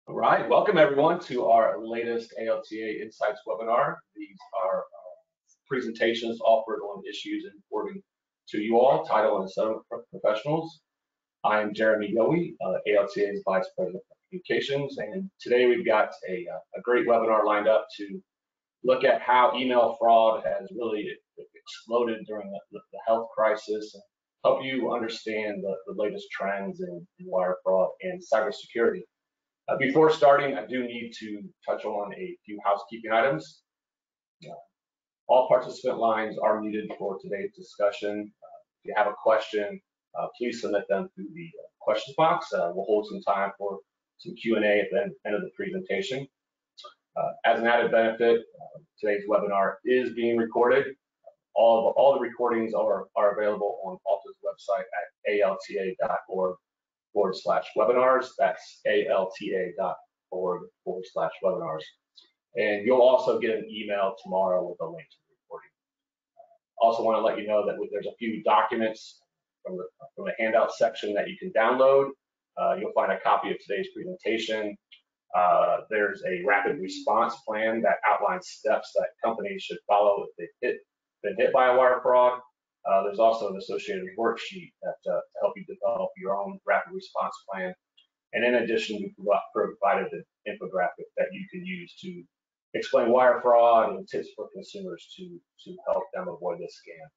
All right, welcome everyone to our latest ALTA Insights webinar. These are presentations offered on issues important to you all, title and settlement professionals. I am Jeremy Yowie, ALTA's Vice President of Communications, and today we've got a great webinar lined up to look at how email fraud has really exploded during the health crisis, and help you understand the latest trends in wire fraud and cybersecurity. Before starting, I do need to touch on a few housekeeping items. All participant lines are muted for today's discussion. If you have a question, please submit them through the questions box. We'll hold some time for some Q&A at the end of the presentation. As an added benefit, today's webinar is being recorded. All the recordings are available on ALTA's website at alta.org/webinars. That's alta.org/webinars. And you'll also get an email tomorrow with a link to the recording. Also want to let you know that there's a few documents from the handout section that you can download. You'll find a copy of today's presentation. There's a rapid response plan that outlines steps that companies should follow if they've been hit by a wire fraud. There's also an associated worksheet that to help you develop your own rapid response plan. And in addition, we provided an infographic that you can use to explain wire fraud and tips for consumers to help them avoid this scam.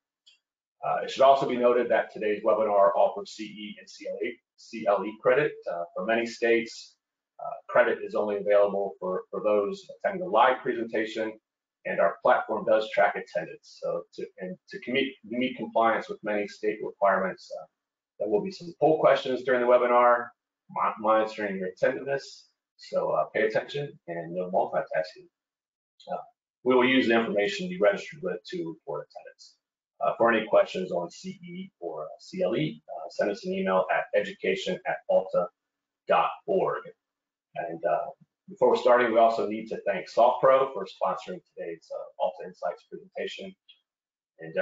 It should also be noted that today's webinar offers CE and CLE credit. For many states, credit is only available for those attending the live presentation, and our platform does track attendance. So to meet compliance with many state requirements, there will be some poll questions during the webinar, monitoring your attentiveness. So pay attention and no multitasking. We will use the information you registered with to report attendance. For any questions on CE or CLE, send us an email at education@alta.org. And before starting, we also need to thank SoftPro for sponsoring today's ALTA Insights presentation. And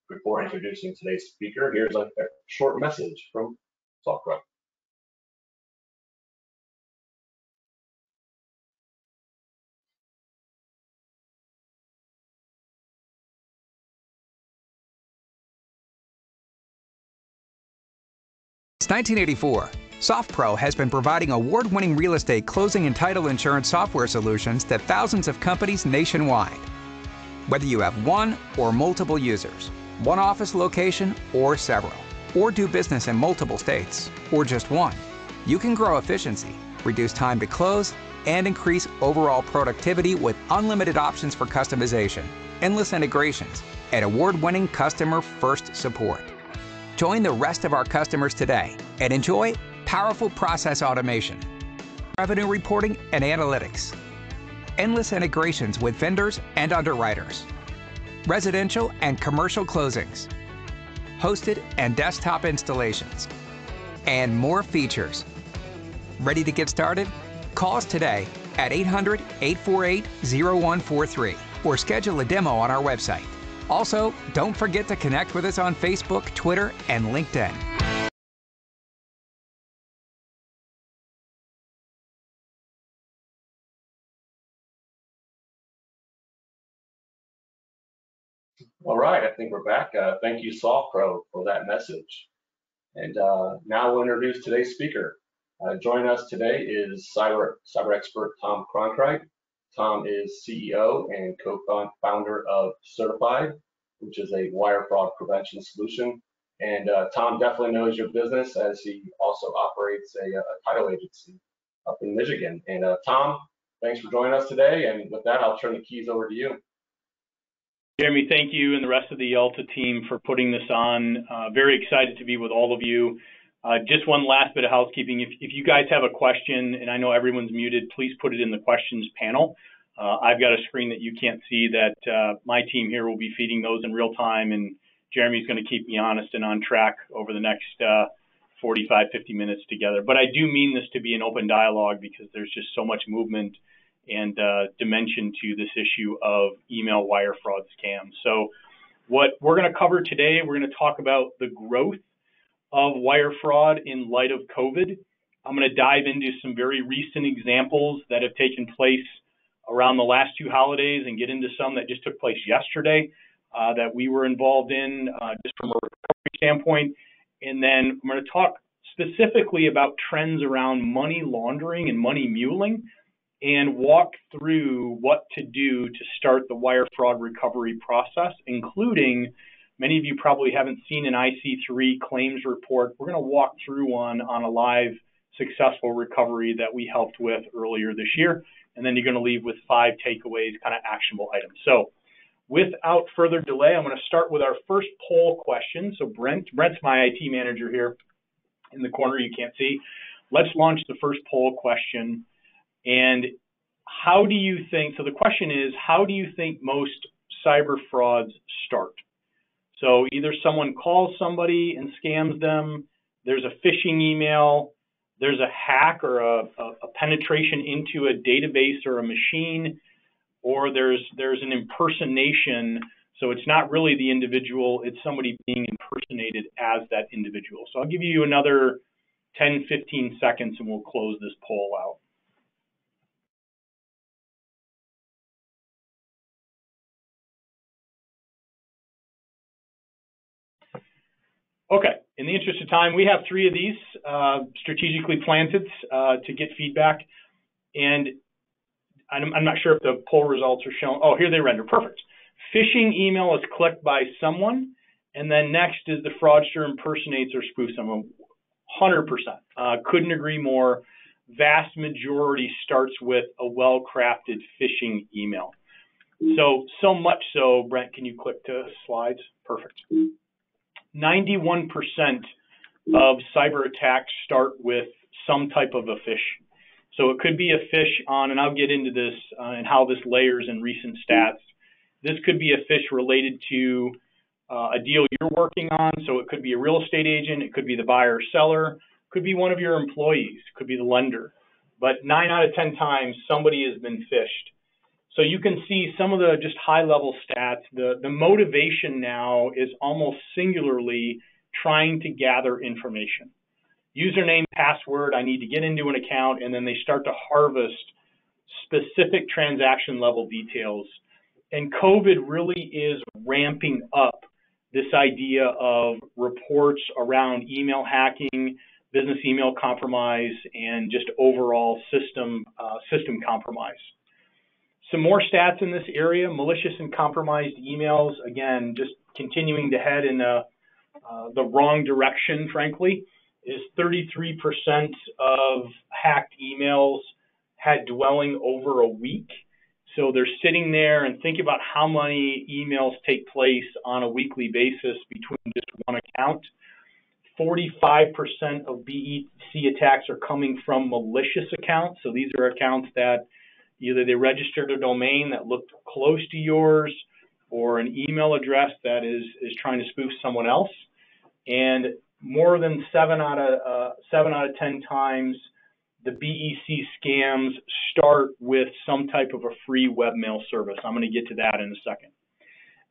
before introducing today's speaker, here's a short message from SoftPro. Since 1984, SoftPro has been providing award-winning real estate closing and title insurance software solutions to thousands of companies nationwide. Whether you have one or multiple users, one office location or several, or do business in multiple states, or just one, you can grow efficiency, reduce time to close, and increase overall productivity with unlimited options for customization, endless integrations, and award-winning customer-first support. Join the rest of our customers today and enjoy powerful process automation, revenue reporting and analytics, endless integrations with vendors and underwriters, residential and commercial closings, hosted and desktop installations, and more features. Ready to get started? Call us today at 800-848-0143 or schedule a demo on our website. Also, don't forget to connect with us on Facebook, Twitter, and LinkedIn. All right, I think we're back. Thank you, SoftPro, for that message. And now we'll introduce today's speaker. Joining us today is cyber expert Tom Cronkright. Tom is CEO and co-founder of Certified, which is a wire fraud prevention solution. And Tom definitely knows your business, as he also operates a title agency up in Michigan. And Tom, thanks for joining us today. And with that, I'll turn the keys over to you. Jeremy, thank you and the rest of the ALTA team for putting this on. Very excited to be with all of you. Just one last bit of housekeeping. If you guys have a question, and I know everyone's muted, please put it in the questions panel. I've got a screen that you can't see that my team here will be feeding those in real time, and Jeremy's going to keep me honest and on track over the next 45, 50 minutes together. But I do mean this to be an open dialogue because there's just so much movement and dimension to this issue of email wire fraud scams. So what we're going to cover today, we're going to talk about the growth of wire fraud in light of COVID. I'm going to dive into some very recent examples that have taken place around the last 2 holidays and get into some that just took place yesterday that we were involved in just from a recovery standpoint. And then I'm going to talk specifically about trends around money laundering and money muling and walk through what to do to start the wire fraud recovery process, including many of you probably haven't seen an IC3 claims report. We're going to walk through one on a live successful recovery that we helped with earlier this year. And then you're going to leave with 5 takeaways, kind of actionable items. So without further delay, I'm going to start with our first poll question. So Brent's my IT manager here in the corner, you can't see. Let's launch the first poll question. And how do you think, so the question is, how do you think most cyber frauds start? So either someone calls somebody and scams them, there's a phishing email, there's a hack or a penetration into a database or a machine, or there's an impersonation. So it's not really the individual, it's somebody being impersonated as that individual. So I'll give you another 10, 15 seconds and we'll close this poll out. Okay, in the interest of time, we have 3 of these strategically planted to get feedback. And I'm not sure if the poll results are shown. Oh, here they render, perfect. Phishing email is clicked by someone, and then next is the fraudster impersonates or spoofs someone. 100%, couldn't agree more. Vast majority starts with a well-crafted phishing email. So much so, Brent, can you click to slides? Perfect. 91% of cyber attacks start with some type of a phish. So it could be a phish on, and I'll get into this and how this layers in recent stats. This could be a phish related to a deal you're working on. So it could be a real estate agent, it could be the buyer or seller, could be one of your employees, could be the lender. But 9 out of 10 times somebody has been phished. So you can see some of the just high-level stats. The motivation now is almost singularly trying to gather information. Username, password, I need to get into an account, and then they start to harvest specific transaction-level details. And COVID really is ramping up this idea of reports around email hacking, business email compromise, and just overall system compromise. Some more stats in this area: malicious and compromised emails, again, just continuing to head in the wrong direction, frankly, is 33% of hacked emails had dwelling over a week. So they're sitting there, and think about how many emails take place on a weekly basis between just one account. 45% of BEC attacks are coming from malicious accounts. So these are accounts that either they registered a domain that looked close to yours or an email address that is trying to spoof someone else. And more than 7 out of 10 times, the BEC scams start with some type of a free webmail service. I'm going to get to that in a second.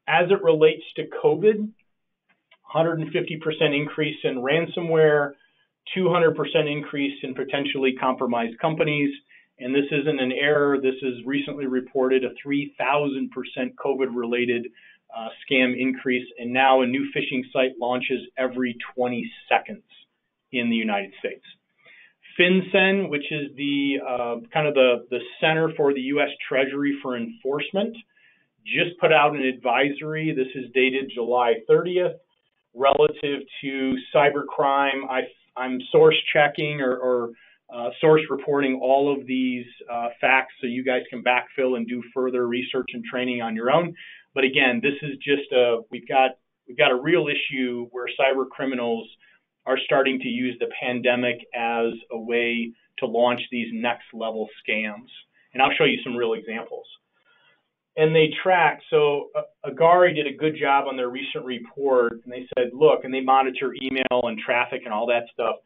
As it relates to COVID, 150% increase in ransomware, 200% increase in potentially compromised companies. And this isn't an error. This is recently reported a 3,000% COVID-related scam increase. And now a new phishing site launches every 20 seconds in the United States. FinCEN, which is the kind of the center for the U.S. Treasury for enforcement, just put out an advisory. This is dated July 30th relative to cybercrime. I'm source checking or source reporting all of these facts so you guys can backfill and do further research and training on your own. But again, this is just we've got a real issue where cyber criminals are starting to use the pandemic as a way to launch these next level scams. And I'll show you some real examples. And they track, so Agari did a good job on their recent report, and they said, look, and they monitor email and traffic and all that stuff.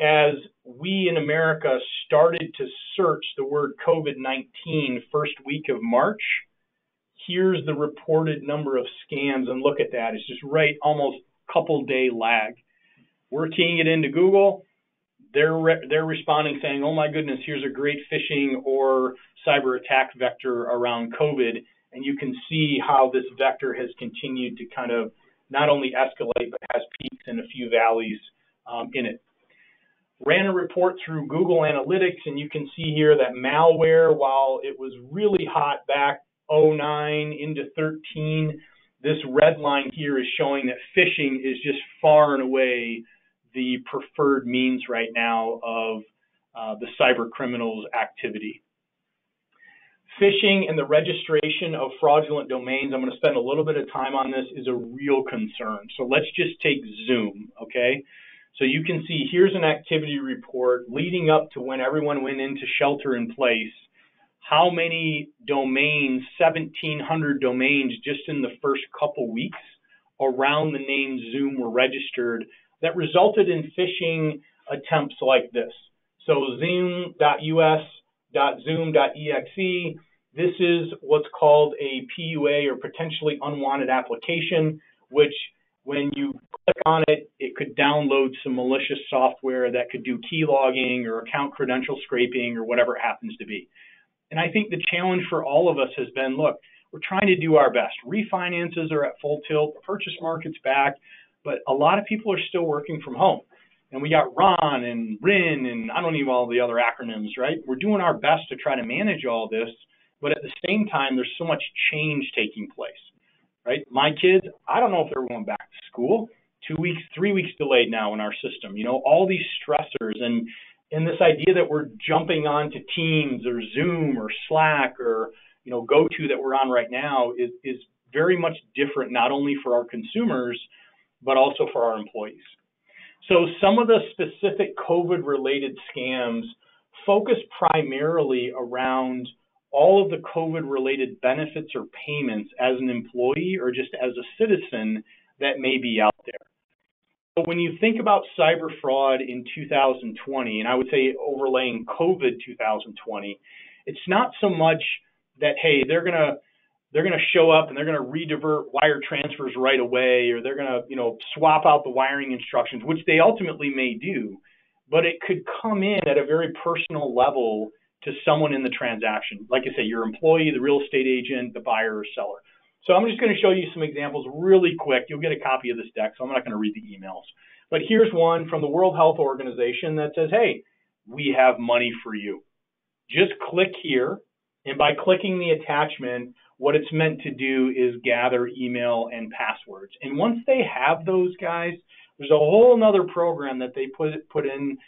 As we in America started to search the word COVID-19 first week of March, here's the reported number of scams, and look at that. It's just right, almost couple day lag. We're keying it into Google. they're responding saying, oh my goodness, here's a great phishing or cyber attack vector around COVID. And you can see how this vector has continued to kind of not only escalate, but has peaks and a few valleys in it. Ran a report through Google Analytics, and you can see here that malware, while it was really hot back 09 into 13, this red line here is showing that phishing is just far and away the preferred means right now of the cyber criminals' activity. Phishing and the registration of fraudulent domains, I'm going to spend a little bit of time on this, is a real concern. So let's just take Zoom, okay? So you can see here's an activity report leading up to when everyone went into shelter in place. How many domains, 1,700 domains just in the first couple weeks around the name Zoom were registered that resulted in phishing attempts like this. So zoom.us.zoom.exe, this is what's called a PUA or potentially unwanted application, which when you click on it, it could download some malicious software that could do key logging or account credential scraping or whatever it happens to be. And I think the challenge for all of us has been, look, we're trying to do our best. Refinances are at full tilt, the purchase market's back, but a lot of people are still working from home. And we got RON and RIN and I don't even know all the other acronyms, right? We're doing our best to try to manage all this, but at the same time, there's so much change taking place, right? My kids, I don't know if they're going back to school. 2 weeks, 3 weeks delayed now in our system. You know, all these stressors and this idea that we're jumping onto Teams or Zoom or Slack or, you know, GoTo that we're on right now is very much different, not only for our consumers, but also for our employees. So some of the specific COVID-related scams focus primarily around all of the COVID-related benefits or payments as an employee or just as a citizen that may be out there. So when you think about cyber fraud in 2020, and I would say overlaying COVID 2020, it's not so much that, hey, they're gonna show up and they're gonna redivert wire transfers right away, or they're gonna, you know, swap out the wiring instructions, which they ultimately may do, but it could come in at a very personal level to someone in the transaction. Like I say, your employee, the real estate agent, the buyer or seller. So I'm just going to show you some examples really quick. You'll get a copy of this deck, so I'm not going to read the emails. But here's one from the World Health Organization that says, hey, we have money for you. Just click here, and by clicking the attachment, what it's meant to do is gather email and passwords. And once they have those, guys, there's a whole nother program that they put in.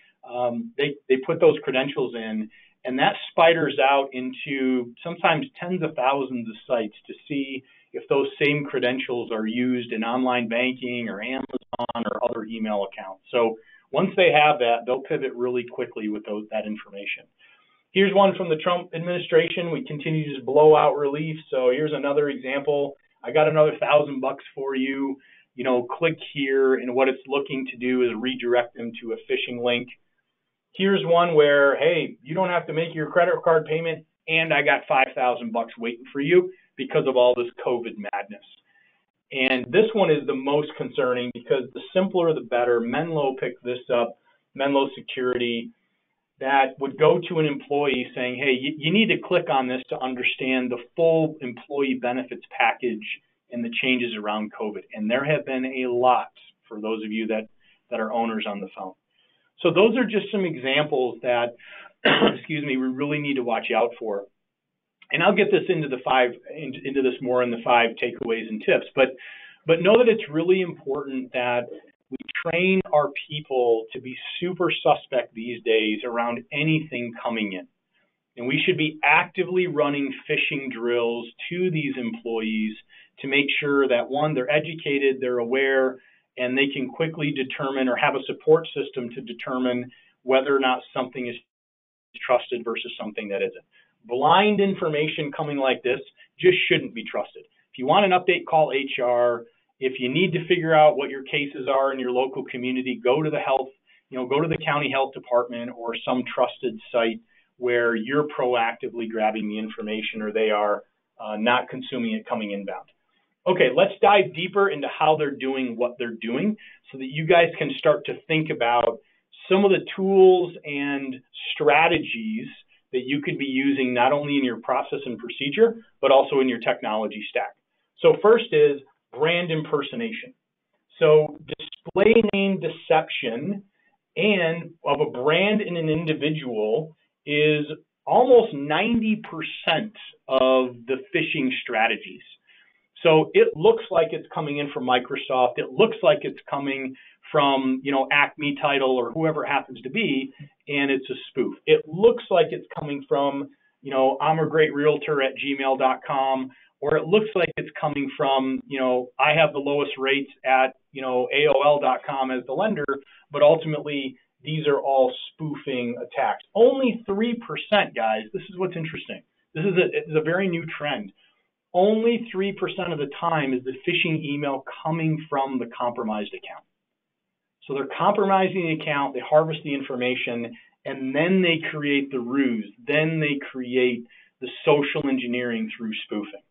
They put those credentials in, and that spiders out into sometimes tens of thousands of sites to see if those same credentials are used in online banking or Amazon or other email accounts. So once they have that, they'll pivot really quickly with that information. Here's one from the Trump administration. We continue to just blow out relief. So here's another example. I got another $1,000 for you. You know, click here, and what it's looking to do is redirect them to a phishing link. Here's one where, hey, you don't have to make your credit card payment, and I got $5,000 waiting for you because of all this COVID madness. And this one is the most concerning because the simpler the better. Menlo picked this up, Menlo Security, that would go to an employee saying, hey, you need to click on this to understand the full employee benefits package and the changes around COVID. And there have been a lot for those of you that are owners on the phone. So those are just some examples that, excuse me, we really need to watch out for. And I'll get this into this more in the 5 takeaways and tips. But know that it's really important that we train our people to be super suspect these days around anything coming in. And we should be actively running phishing drills to these employees to make sure that, one, they're educated, they're aware, and they can quickly determine or have a support system to determine whether or not something is trusted versus something that isn't. Blind information coming like this just shouldn't be trusted. If you want an update, call HR. If you need to figure out what your cases are in your local community, go to the go to the county health department or some trusted site where you're proactively grabbing the information or they are not consuming it coming inbound. Okay, let's dive deeper into how they're doing what they're doing so that you guys can start to think about some of the tools and strategies that you could be using not only in your process and procedure, but also in your technology stack. So first is brand impersonation. So display name deception and of a brand and an individual is almost 90% of the phishing strategies. So it looks like it's coming in from Microsoft. It looks like it's coming from, Acme Title or whoever it happens to be, and it's a spoof. It looks like it's coming from, I'm a great realtor at gmail.com, or it looks like it's coming from, I have the lowest rates at, AOL.com as the lender, but ultimately these are all spoofing attacks. Only 3%, guys. This is what's interesting. This is a very new trend. Only 3% of the time is the phishing email coming from the compromised account. So they're compromising the account, they harvest the information, and then they create the ruse. Then they create the social engineering through spoofing.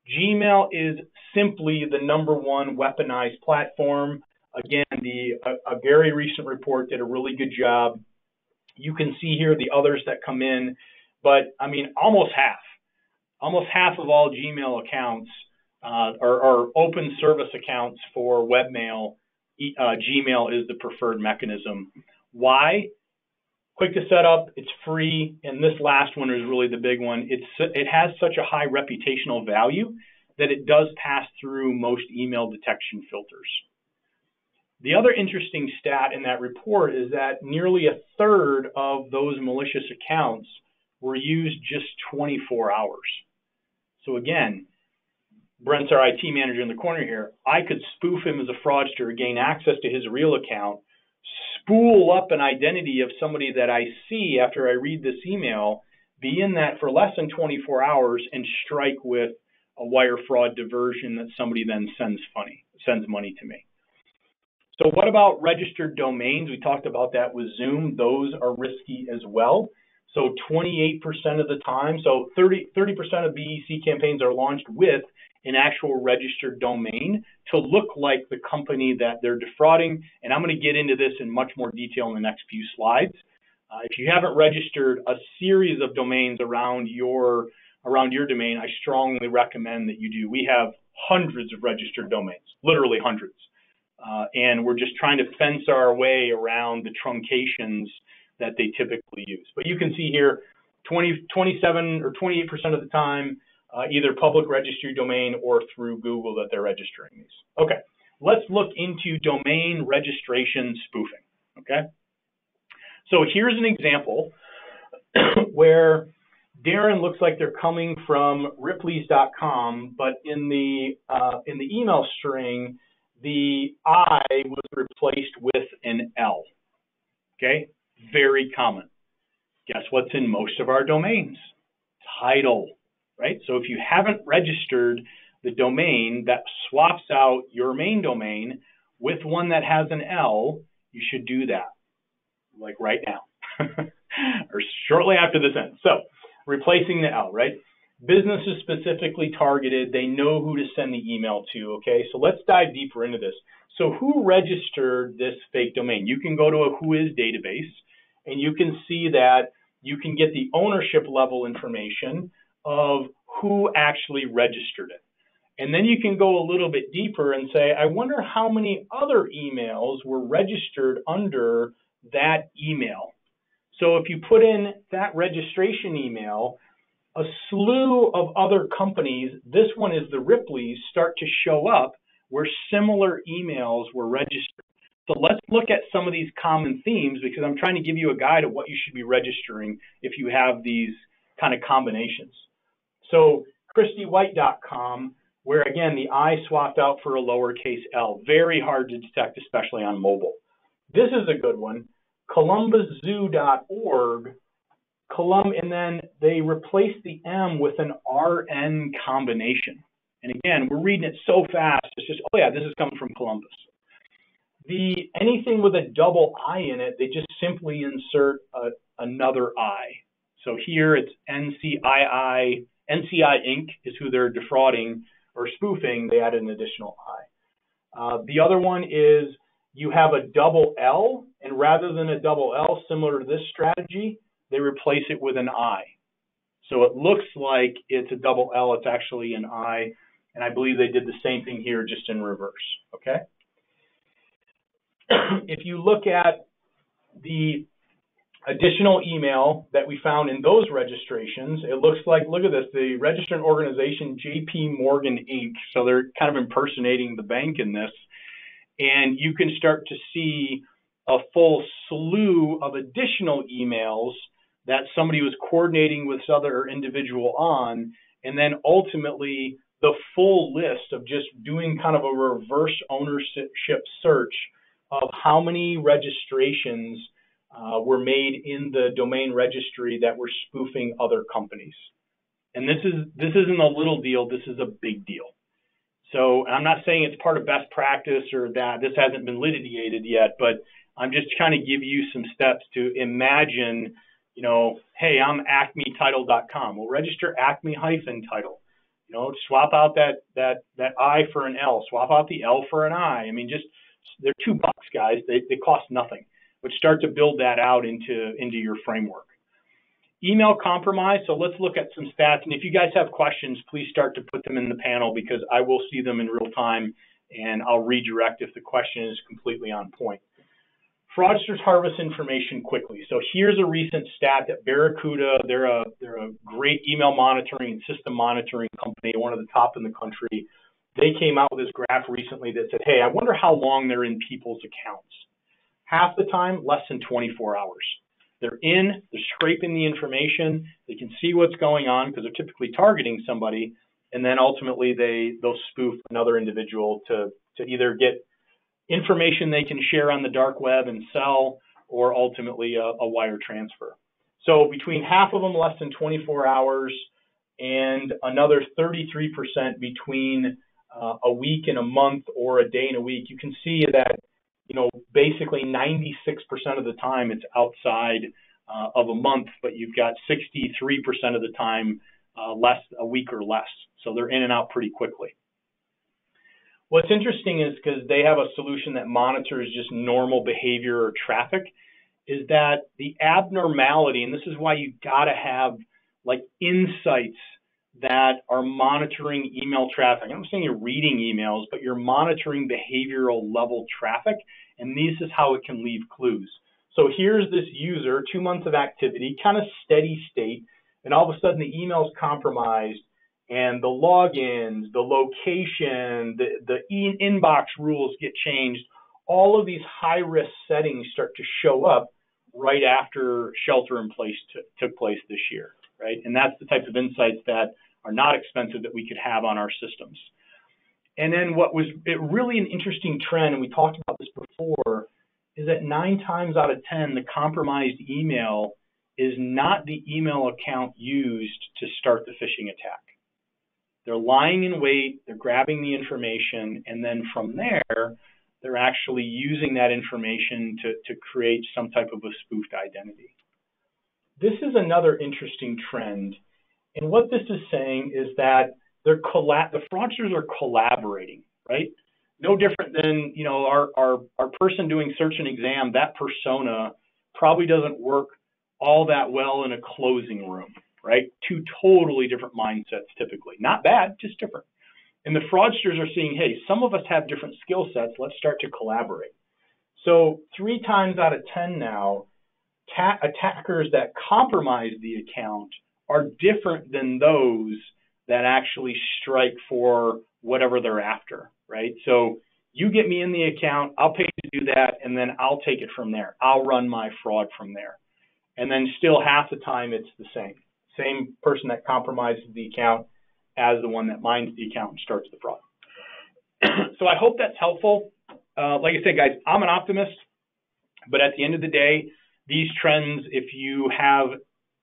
Gmail is simply the #1 weaponized platform. Again, a very recent report did a really good job. You can see here the others that come in, but I mean, almost half of all Gmail accounts are open service accounts for webmail. Gmail is the preferred mechanism. Why? Quick to set up, it's free, and this last one is really the big one. It has such a high reputational value that it does pass through most email detection filters. The other interesting stat in that report is that nearly a third of those malicious accounts were used just 24 hours. So again, Brent's our IT manager in the corner here. I could spoof him as a fraudster, gain access to his real account, spool up an identity of somebody that I see after I read this email, be in that for less than 24 hours, and strike with a wire fraud diversion that somebody then sends money to me. So what about registered domains? We talked about that with Zoom. Those are risky as well. So 28% of the time, so 30% of BEC campaigns are launched with an actual registered domain to look like the company that they're defrauding. And I'm going to get into this in much more detail in the next few slides. If you haven't registered a series of domains around your domain, I strongly recommend that you do. We have hundreds of registered domains, literally hundreds. And we're just trying to fence our way around the truncations that they typically use. But you can see here, 27 or 28% of the time, either public registry domain or through Google that they're registering these. Okay, let's look into domain registration spoofing, okay? So here's an example where Darren looks like they're coming from Ripley's.com, but in the email string, the I was replaced with an L, okay? Very common. Guess what's in most of our domains? Title, right? So if you haven't registered the domain that swaps out your main domain with one that has an L, you should do that, like right now, or shortly after this ends. So replacing the L, right? Business is specifically targeted. They know who to send the email to, okay? So let's dive deeper into this. So who registered this fake domain? You can go to a Whois database, and you can see that you can get the ownership level information of who actually registered it. And then you can go a little bit deeper and say, I wonder how many other emails were registered under that email. So if you put in that registration email, a slew of other companies, this one is the Ripley's, start to show up where similar emails were registered. So let's look at some of these common themes, because I'm trying to give you a guide of what you should be registering if you have these kind of combinations. So ChristyWhite.com, where again, the I swapped out for a lowercase l. Very hard to detect, especially on mobile. This is a good one. ColumbusZoo.org, and then they replaced the M with an RN combination. And again, we're reading it so fast, it's just, oh yeah, this is coming from Columbus. Anything with a double I in it, they just simply insert another I. So here it's NCI Inc. is who they're defrauding or spoofing. They added an additional I. The other one is you have a double L, and rather than a double L, similar to this strategy, they replace it with an I. So it looks like it's a double L, it's actually an I, and I believe they did the same thing here, just in reverse, okay? If you look at the additional email that we found in those registrations, it looks like, look at this, the registered organization JP Morgan Inc. So they're kind of impersonating the bank in this. And you can start to see a full slew of additional emails that somebody was coordinating with this other individual on, and then ultimately the full list of just doing kind of a reverse ownership search of how many registrations were made in the domain registry that were spoofing other companies. And this isn't a little deal, this is a big deal. So I'm not saying it's part of best practice or that this hasn't been litigated yet, but I'm just trying to give you some steps to imagine, you know, hey, I'm acmetitle.com. Well, register acme-title. You know, swap out that I for an L, swap out the L for an I. I mean, just, they're $2, guys. They cost nothing. But start to build that out into your framework. Email compromise. So let's look at some stats. And if you guys have questions, please start to put them in the panel because I will see them in real time and I'll redirect if the question is completely on point. Fraudsters harvest information quickly. So here's a recent stat that Barracuda, they're a great email monitoring and system monitoring company, one of the top in the country. They came out with this graph recently that said, hey, I wonder how long they're in people's accounts. Half the time, less than 24 hours. They're scraping the information, they can see what's going on because they're typically targeting somebody, and then ultimately they'll spoof another individual to either get information they can share on the dark web and sell, or ultimately a wire transfer. So between half of them less than 24 hours and another 33% between a week and a month or a day and a week, you can see that, you know, basically 96% of the time it's outside of a month, but you've got 63% of the time a week or less. So they're in and out pretty quickly. What's interesting is because they have a solution that monitors just normal behavior or traffic, is that the abnormality, and this is why you got to have like insights that are monitoring email traffic. I'm not saying you're reading emails, but you're monitoring behavioral level traffic, and this is how it can leave clues. So here's this user, 2 months of activity, kind of steady state, and all of a sudden the email's compromised, and the logins, the location, the inbox rules get changed. All of these high-risk settings start to show up right after shelter-in-place took place this year, right? And that's the type of insights that are not expensive that we could have on our systems. And then what was really an interesting trend, and we talked about this before, is that 9 times out of 10, the compromised email is not the email account used to start the phishing attack. They're lying in wait, they're grabbing the information, and then from there, they're actually using that information to create some type of a spoofed identity. This is another interesting trend. And what this is saying is that the fraudsters are collaborating, right? No different than, you know, our person doing search and exam, that persona probably doesn't work all that well in a closing room, right? 2 totally different mindsets typically. Not bad, just different. And the fraudsters are seeing, hey, some of us have different skill sets, let's start to collaborate. So 3 times out of 10 now, attackers that compromise the account are different than those that actually strike for whatever they're after, right? So you get me in the account, I'll pay to do that, and then I'll take it from there. I'll run my fraud from there. And then still half the time it's the same person that compromises the account as the one that mines the account and starts the fraud. So I hope that's helpful. Like I said, guys, I'm an optimist, but at the end of the day, these trends, if you have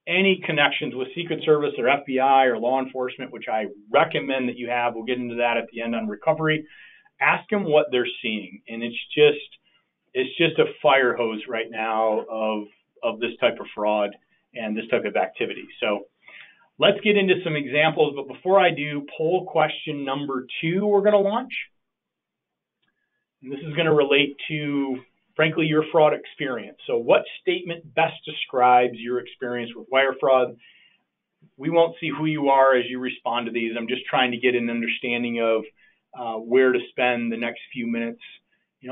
any connections with Secret Service or FBI or law enforcement, which I recommend that you have, we'll get into that at the end on recovery, ask them what they're seeing. And it's just a fire hose right now of this type of fraud and this type of activity. So let's get into some examples. But before I do, poll question number 2 we're going to launch. And this is going to relate to, frankly, your fraud experience. So what statement best describes your experience with wire fraud? We won't see who you are as you respond to these. I'm just trying to get an understanding of where to spend the next few minutes.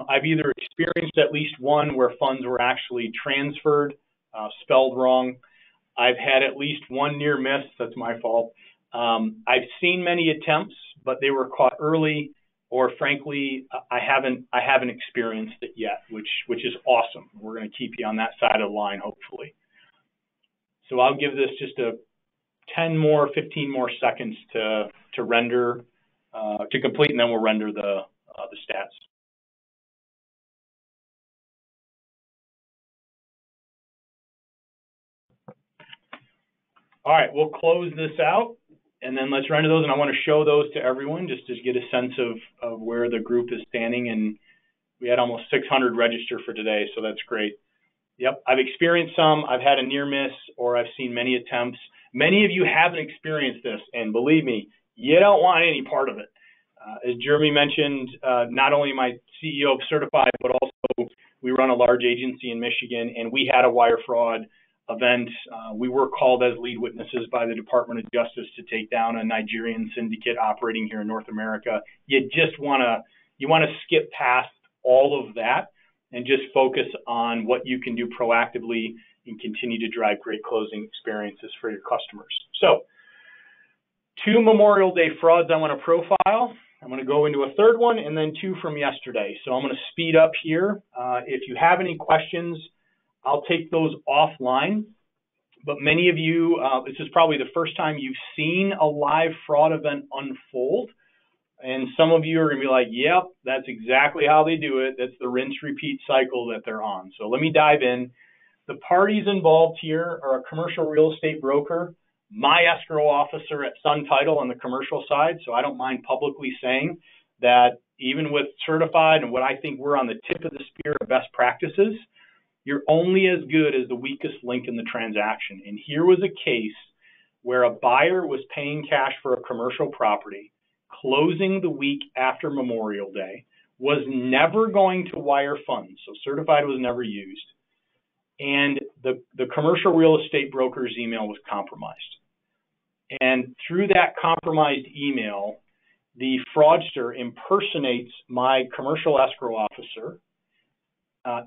I've either experienced at least one where funds were actually transferred, spelled wrong. I've had at least one near miss. That's my fault. I've seen many attempts, but they were caught early, or frankly, I haven't experienced it yet, which is awesome. We're going to keep you on that side of the line, hopefully. So I'll give this just 15 more seconds to render, to complete, and then we'll render the stats. All right, we'll close this out, and then let's render those, and I want to show those to everyone just to get a sense of where the group is standing, and we had almost 600 register for today, so that's great. Yep, I've experienced some, I've had a near miss, or I've seen many attempts. Many of you haven't experienced this, and believe me, you don't want any part of it. As Jeremy mentioned, not only am I CEO of Certified, but also we run a large agency in Michigan, and we had a wire fraud event. We were called as lead witnesses by the Department of Justice to take down a Nigerian syndicate operating here in North America. You just want to skip past all of that and just focus on what you can do proactively and continue to drive great closing experiences for your customers. So 2 Memorial Day frauds I want to profile. I'm going to go into a third one, and then 2 from yesterday. So I'm going to speed up here. If you have any questions, I'll take those offline. But many of you, this is probably the first time you've seen a live fraud event unfold. And some of you are going to be like, yep, that's exactly how they do it. That's the rinse repeat cycle that they're on. So let me dive in. The parties involved here are a commercial real estate broker, my escrow officer at Sun Title on the commercial side. So I don't mind publicly saying that even with Certified and what I think we're on the tip of the spear of best practices, you're only as good as the weakest link in the transaction. And here was a case where a buyer was paying cash for a commercial property, closing the week after Memorial Day, was never going to wire funds. So Certified was never used. And the commercial real estate broker's email was compromised. And through that compromised email, the fraudster impersonates my commercial escrow officer,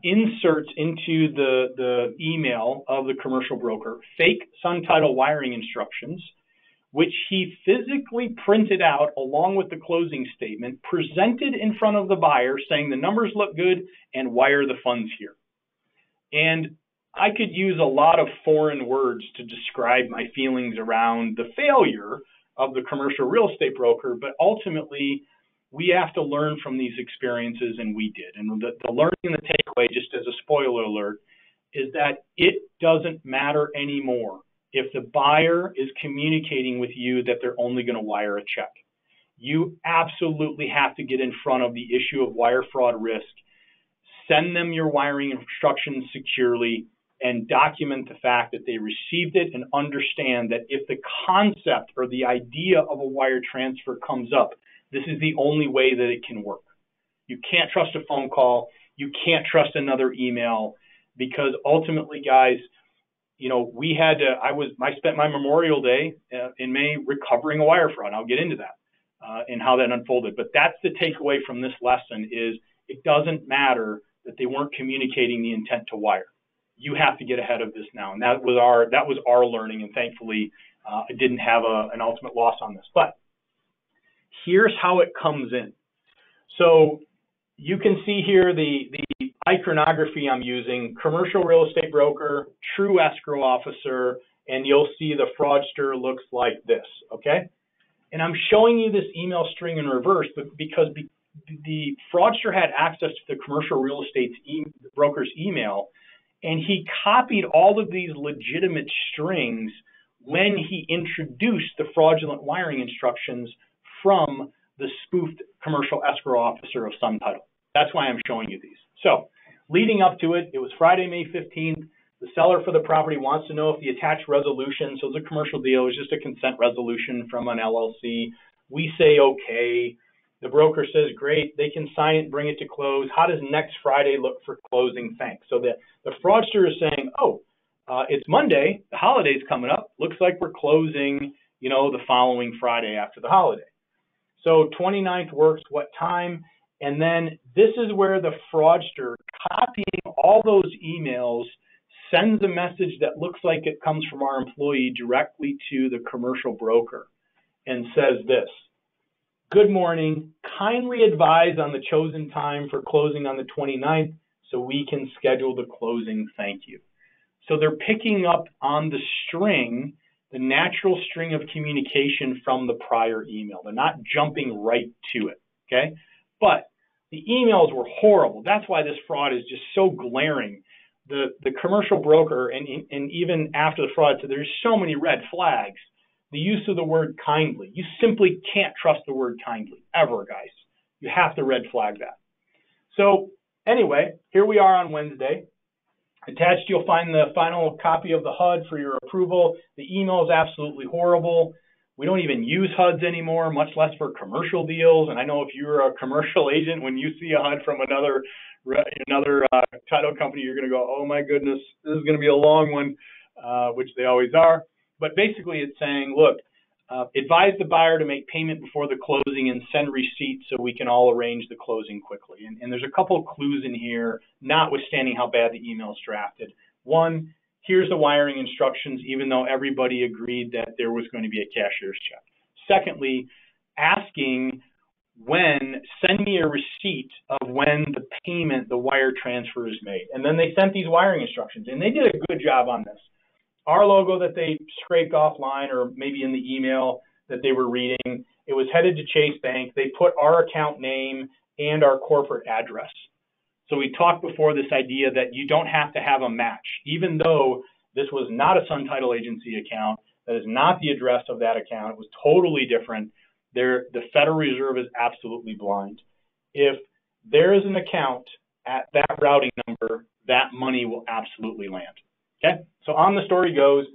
inserts into the email of the commercial broker fake Sun Title wiring instructions, which he physically printed out along with the closing statement, presented in front of the buyer saying the numbers look good and wire the funds here. And I could use a lot of foreign words to describe my feelings around the failure of the commercial real estate broker, but ultimately we have to learn from these experiences, and we did. And the learning and the takeaway, just as a spoiler alert, is that it doesn't matter anymore if the buyer is communicating with you that they're only going to wire a check. You absolutely have to get in front of the issue of wire fraud risk, send them your wiring instructions securely, and document the fact that they received it, and understand that if the concept or the idea of a wire transfer comes up, this is the only way that it can work. You can't trust a phone call. You can't trust another email, because ultimately, guys, I spent my Memorial Day in May recovering a wire fraud. I'll get into that and how that unfolded. But that's the takeaway from this lesson is it doesn't matter that they weren't communicating the intent to wire. You have to get ahead of this now. And that was our learning. And thankfully, I didn't have an ultimate loss on this. But here's how it comes in. So you can see here the iconography I'm using: commercial real estate broker, true escrow officer, and you'll see the fraudster looks like this, okay? And I'm showing you this email string in reverse, but because the fraudster had access to the commercial real estate broker's email, and he copied all of these legitimate strings when he introduced the fraudulent wiring instructions from the spoofed commercial escrow officer of Sun Title. That's why I'm showing you these. So leading up to it, it was Friday, May 15th. The seller for the property wants to know if the attached resolution, so it's a commercial deal, it's just a consent resolution from an LLC. We say okay. The broker says, great, they can sign it and bring it to close. How does next Friday look for closing? Thanks. So the fraudster is saying, oh, it's Monday, the holiday's coming up. Looks like we're closing, the following Friday after the holiday. So 29th works, what time? And then this is where the fraudster, copying all those emails, sends a message that looks like it comes from our employee directly to the commercial broker and says this: good morning, kindly advise on the chosen time for closing on the 29th so we can schedule the closing, thank you. So they're picking up on the string, the natural string of communication from the prior email. They're not jumping right to it, okay? But the emails were horrible. That's why this fraud is just so glaring. The commercial broker, and even after the fraud, said there's so many red flags. The use of the word kindly. You simply can't trust the word kindly, ever, guys. You have to red flag that. So anyway, here we are on Wednesday. Attached, you'll find the final copy of the HUD for your approval. The email is absolutely horrible. We don't even use HUDs anymore, much less for commercial deals. And I know if you're a commercial agent, when you see a HUD from another title company, you're going to go, oh my goodness, this is going to be a long one, which they always are. But basically it's saying, look, advise the buyer to make payment before the closing and send receipts so we can all arrange the closing quickly. And there's a couple of clues in here, notwithstanding how bad the email's drafted. One, here's the wiring instructions, even though everybody agreed that there was going to be a cashier's check. Secondly, asking send me a receipt of when the wire transfer is made. And then they sent these wiring instructions, and they did a good job on this. Our logo that they scraped offline, or maybe in the email that they were reading, it was headed to Chase Bank. They put our account name and our corporate address. So we talked before this idea that you don't have to have a match, even though this was not a Sun Title Agency account. That is not the address of that account. It was totally different. The Federal Reserve is absolutely blind. If there is an account at that routing number, that money will absolutely land. Okay, so on the story goes,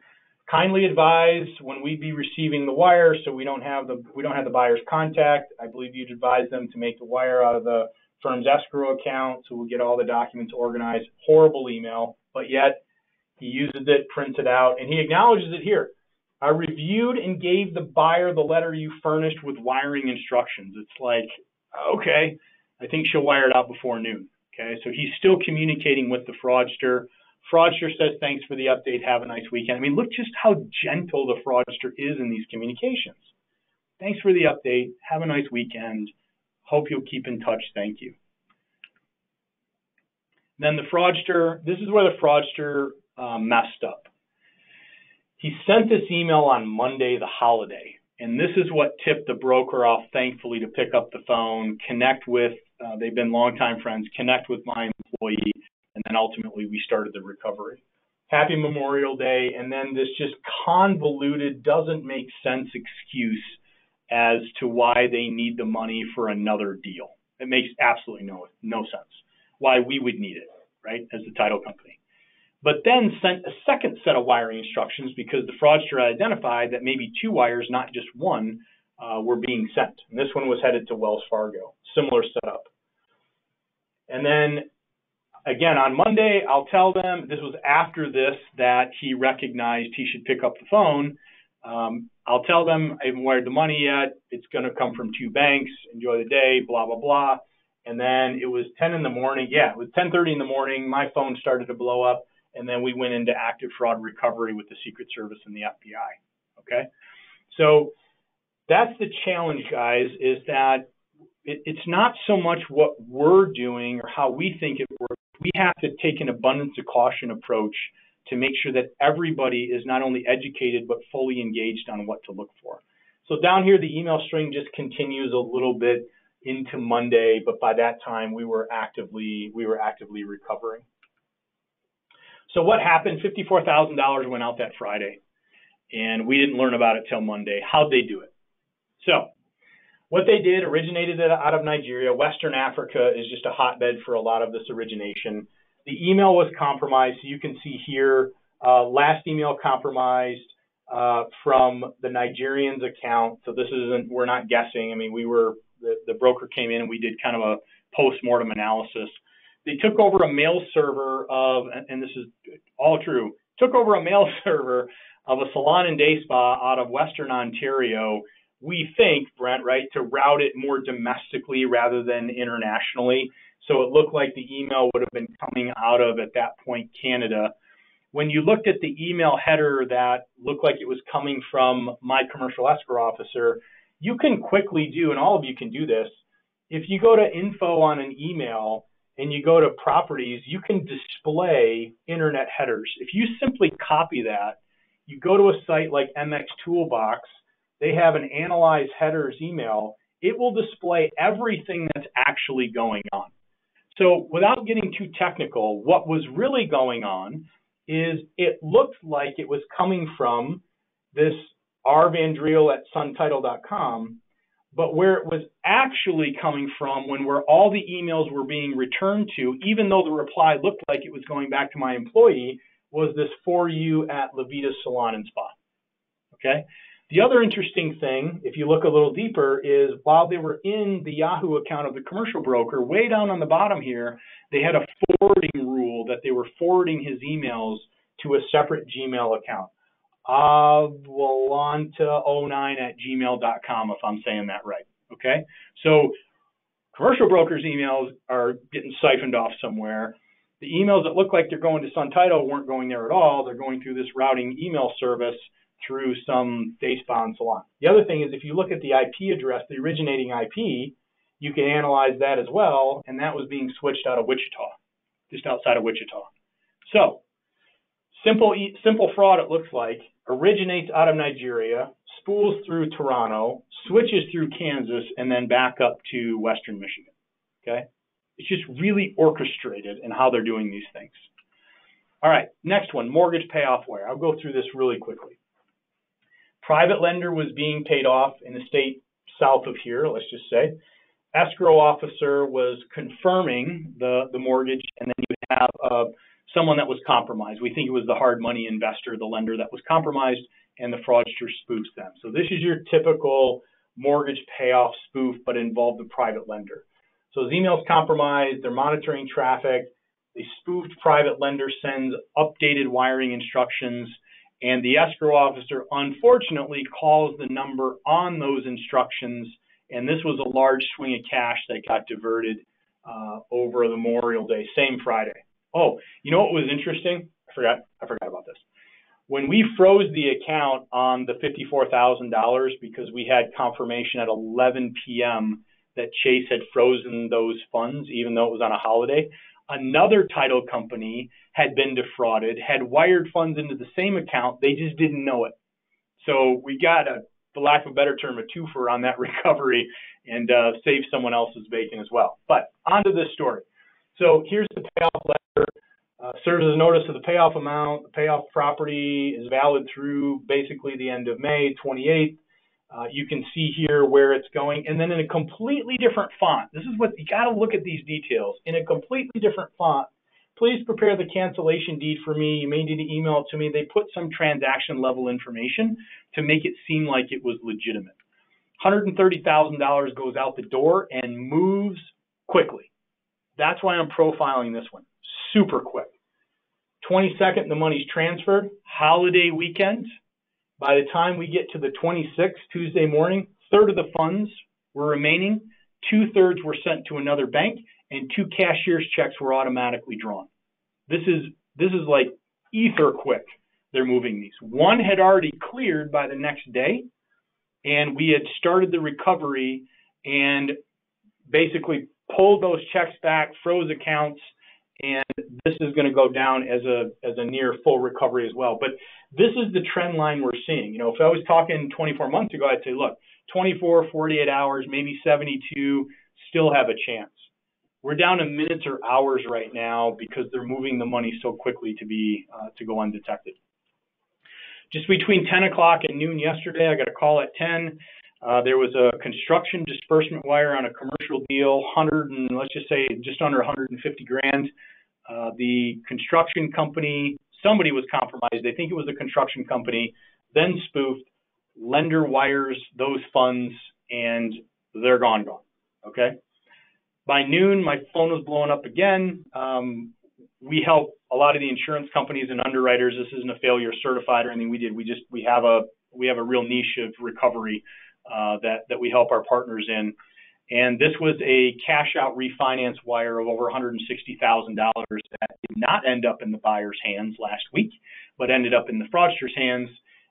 kindly advise when we be receiving the wire so we don't have the buyer's contact. I believe you'd advise them to make the wire out of the firm's escrow account so we'll get all the documents organized. Horrible email, but yet he uses it, prints it out, and he acknowledges it here. I reviewed and gave the buyer the letter you furnished with wiring instructions. It's like, okay, I think she'll wire it out before noon. Okay, so he's still communicating with the fraudster. Fraudster says, thanks for the update. Have a nice weekend. I mean, look just how gentle the fraudster is in these communications. Thanks for the update. Have a nice weekend. Hope you'll keep in touch. Thank you. Then the fraudster, this is where the fraudster messed up. He sent this email on Monday, the holiday. And this is what tipped the broker off, thankfully, to pick up the phone, connect with, they've been longtime friends, connect with my employee. And then ultimately we started the recovery. Happy Memorial Day. And then this just convoluted, doesn't make sense excuse as to why they need the money for another deal. It makes absolutely no sense why we would need it, right, as the title company. But then sent a second set of wiring instructions because the fraudster identified that maybe two wires, not just one, were being sent. And this one was headed to Wells Fargo. Similar setup. And then again, on Monday, I'll tell them, this was after this, that he recognized he should pick up the phone. I'll tell them I haven't wired the money yet. It's going to come from two banks. Enjoy the day, blah, blah, blah. And then it was 10 in the morning. Yeah, it was 10:30 in the morning. My phone started to blow up. And then we went into active fraud recovery with the Secret Service and the FBI. Okay. So that's the challenge, guys, is that it's not so much what we're doing or how we think it works. We have to take an abundance of caution approach to make sure that everybody is not only educated, but fully engaged on what to look for. So down here, the email string just continues a little bit into Monday, but by that time we were actively recovering. So what happened? $54,000 went out that Friday, and we didn't learn about it till Monday. How'd they do it? So what they did originated out of Nigeria. Western Africa is just a hotbed for a lot of this origination. The email was compromised. So you can see here, last email compromised from the Nigerian's account. So this isn't, we're not guessing. I mean, the broker came in and we did kind of a post-mortem analysis. They took over a mail server of, and this is all true, took over a mail server of a salon and day spa out of Western Ontario. We think, Brent, right, to route it more domestically rather than internationally. So it looked like the email would have been coming out of, at that point, Canada. When you looked at the email header that looked like it was coming from my commercial escrow officer, you can quickly do, and all of you can do this, if you go to info on an email and you go to properties, you can display internet headers. If you simply copy that, you go to a site like MX Toolbox, they have an analyze headers email, it will display everything that's actually going on. So without getting too technical, what was really going on is it looked like it was coming from this rvandriel@suntitle.com, but where it was actually coming from, where all the emails were being returned to, even though the reply looked like it was going back to my employee, was this for you at Levita's Salon and Spa. Okay. The other interesting thing, if you look a little deeper, is while they were in the Yahoo account of the commercial broker, way down on the bottom here, they had a forwarding rule that they were forwarding his emails to a separate Gmail account. Avlanta09@gmail.com, if I'm saying that right. Okay. So commercial brokers' emails are getting siphoned off somewhere. The emails that look like they're going to Sun Title weren't going there at all. They're going through this routing email service through some day spa and salon. The other thing is, if you look at the IP address, the originating IP, you can analyze that as well, and that was being switched out of Wichita, just outside of Wichita. So simple fraud, it looks like, originates out of Nigeria, spools through Toronto, switches through Kansas, and then back up to Western Michigan. Okay? It's just really orchestrated in how they're doing these things. All right, next one, mortgage payoff wire. I'll go through this really quickly. Private lender was being paid off in the state south of here, let's just say. Escrow officer was confirming the mortgage, and then you have someone that was compromised. We think it was the hard money investor, the lender that was compromised, and the fraudster spoofs them. So this is your typical mortgage payoff spoof, but involved the private lender. So his email's compromised, they're monitoring traffic, the spoofed private lender sends updated wiring instructions, and the escrow officer unfortunately calls the number on those instructions, and this was a large swing of cash that got diverted over the Memorial Day, same Friday. Oh, you know what was interesting? I forgot about this. When we froze the account on the $54,000 because we had confirmation at 11 p.m. that Chase had frozen those funds, even though it was on a holiday, another title company had been defrauded, had wired funds into the same account. They just didn't know it. So we got, for lack of a better term, a twofer on that recovery and saved someone else's bacon as well. But on to this story. So here's the payoff letter. Serves as a notice of the payoff amount. The payoff property is valid through basically the end of May 28th. You can see here where it's going. And then in a completely different font, this is what you got to look at these details. In a completely different font, please prepare the cancellation deed for me. You may need to email it to me. They put some transaction level information to make it seem like it was legitimate. $130,000 goes out the door and moves quickly. That's why I'm profiling this one. Super quick. 22nd, the money's transferred. Holiday weekend. By the time we get to the 26th, Tuesday morning, a third of the funds were remaining. 2/3 were sent to another bank, and 2 cashier's checks were automatically drawn. This is like ether quick. They're moving these. One had already cleared by the next day, and we had started the recovery and basically pulled those checks back, froze accounts, and this is going to go down as a near full recovery as well. But this is the trend line we're seeing. You know, if I was talking 24 months ago, I'd say, look, 24, 48 hours, maybe 72, still have a chance. We're down to minutes or hours right now because they're moving the money so quickly to go undetected. Just between 10 o'clock and noon yesterday, I got a call at 10. There was a construction disbursement wire on a commercial deal, let's just say just under 150 grand. The construction company, somebody was compromised. They think it was the construction company, then spoofed. Lender wires those funds, and they're gone. okay? By noon, my phone was blowing up again. We help a lot of the insurance companies and underwriters. This isn't a failure certified or anything we did. We have a real niche of recovery that we help our partners in. And this was a cash out refinance wire of over $160,000 that did not end up in the buyer's hands last week, but ended up in the fraudster's hands.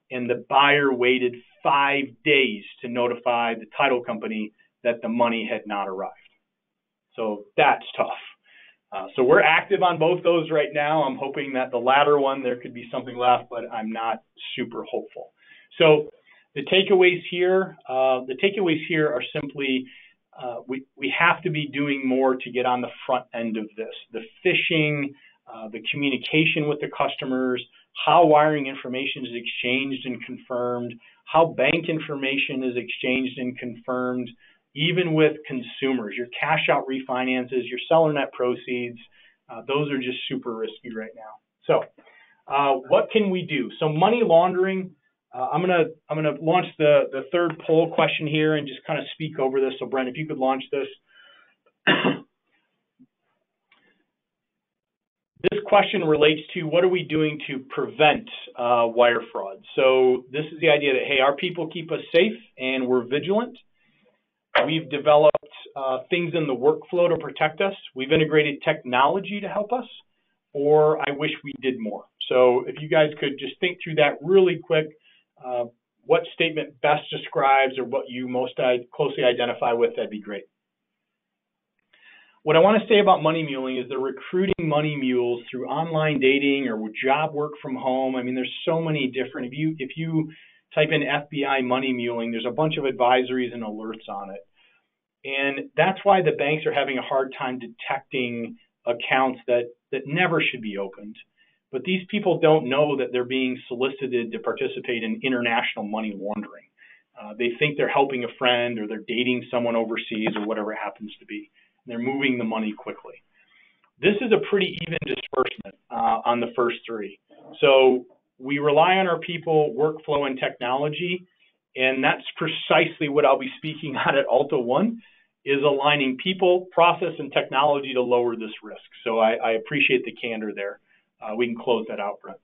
And the buyer waited 5 days to notify the title company that the money had not arrived. So that's tough. So we're active on both those right now. I'm hoping that the latter one, there could be something left, but I'm not super hopeful. So the takeaways here are simply, we have to be doing more to get on the front end of this. The phishing, the communication with the customers, how wiring information is exchanged and confirmed, how bank information is exchanged and confirmed, even with consumers, your cash out refinances, your seller net proceeds, those are just super risky right now. So what can we do? So money laundering, I'm gonna launch the third poll question here and just kind of speak over this. So Brent, if you could launch this. This question relates to what are we doing to prevent wire fraud? So this is the idea that, hey, our people keep us safe and we're vigilant. We've developed things in the workflow to protect us. We've integrated technology to help us, or I wish we did more. So if you guys could just think through that really quick, what statement best describes or what you most closely identify with, that'd be great. What I want to say about Money Muling is they're recruiting money mules through online dating or job work from home. I mean, there's so many different, if you type in FBI Money Muling, there's a bunch of advisories and alerts on it. And that's why the banks are having a hard time detecting accounts that never should be opened. But these people don't know that they're being solicited to participate in international money laundering. They think they're helping a friend or they're dating someone overseas or whatever it happens to be. They're moving the money quickly. This is a pretty even disbursement on the first three. So we rely on our people, workflow, and technology, and that's precisely what I'll be speaking on at ALTA 1, is aligning people, process, and technology to lower this risk. So I appreciate the candor there. We can close that out, Brent.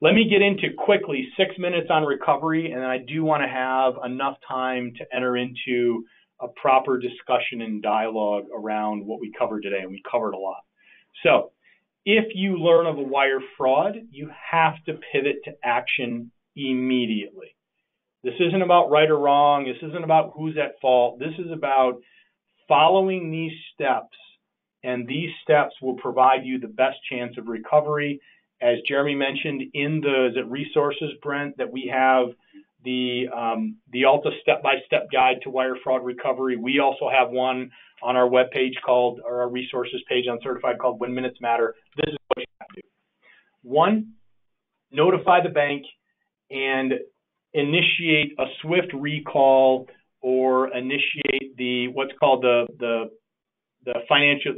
Let me get into quickly 6 minutes on recovery, and I do want to have enough time to enter into a proper discussion and dialogue around what we covered today, and we covered a lot. So if you learn of a wire fraud, you have to pivot to action immediately. This isn't about right or wrong. This isn't about who's at fault. This is about following these steps, and these steps will provide you the best chance of recovery. As Jeremy mentioned in the resources, Brent, that we have the ALTA step-by-step guide to wire fraud recovery. We also have one on our webpage called, or our resources page on Certified called When Minutes Matter. This is what you have to do. One, notify the bank and initiate a swift recall or initiate what's called the financial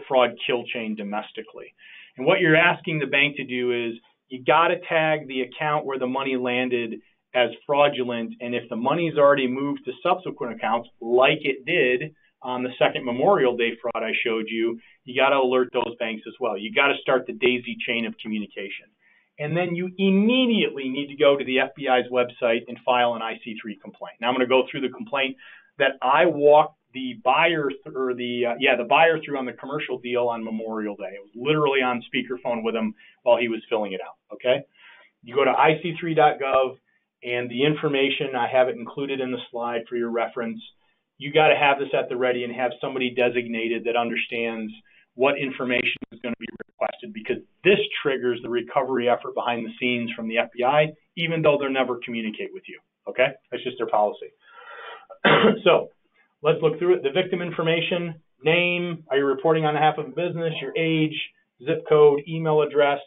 fraud kill chain domestically. And what you're asking the bank to do is you got to tag the account where the money landed as fraudulent. And if the money's already moved to subsequent accounts, like it did on the second Memorial Day fraud I showed you, you got to alert those banks as well. You got to start the daisy chain of communication. And then you immediately need to go to the FBI's website and file an IC3 complaint. Now I'm going to go through the complaint that I walked the buyer through, the buyer through on the commercial deal on Memorial Day. It was literally on speakerphone with him while he was filling it out, okay? You go to ic3.gov, and the information, I have it included in the slide for your reference. You got to have this at the ready and have somebody designated that understands what information is going to be requested, because this triggers the recovery effort behind the scenes from the FBI, even though they'll never communicate with you, okay? That's just their policy. So let's look through it. The victim information, name, are you reporting on behalf of a business, your age, zip code, email address,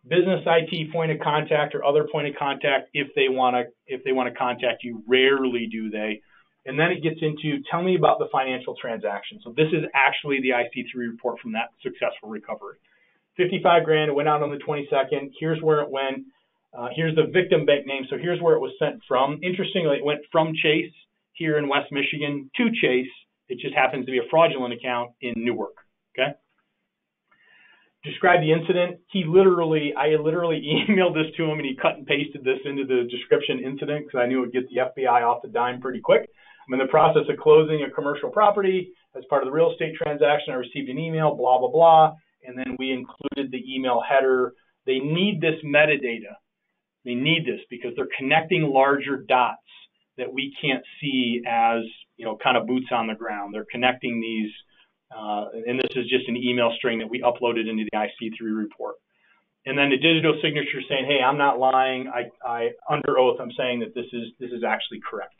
business IT point of contact or other point of contact if they want to contact you. Rarely do they. And then it gets into, tell me about the financial transaction. So this is actually the IC3 report from that successful recovery. 55 grand, it went out on the 22nd. Here's where it went. Here's the victim bank name. So here's where it was sent from. Interestingly, it went from Chase here in West Michigan to Chase It just happens to be a fraudulent account in Newark, okay? Describe the incident. I literally emailed this to him, and he cut and pasted this into the description incident because I knew it would get the FBI off the dime pretty quick. I'm in the process of closing a commercial property. As part of the real estate transaction, I received an email, blah, blah, blah, and then we included the email header. They need this metadata. They need this because they're connecting larger dots that we can't see as, kind of boots on the ground. They're connecting these, and this is just an email string that we uploaded into the IC3 report. And then the digital signature saying, hey, I'm not lying. I under oath, I'm saying that this is actually correct.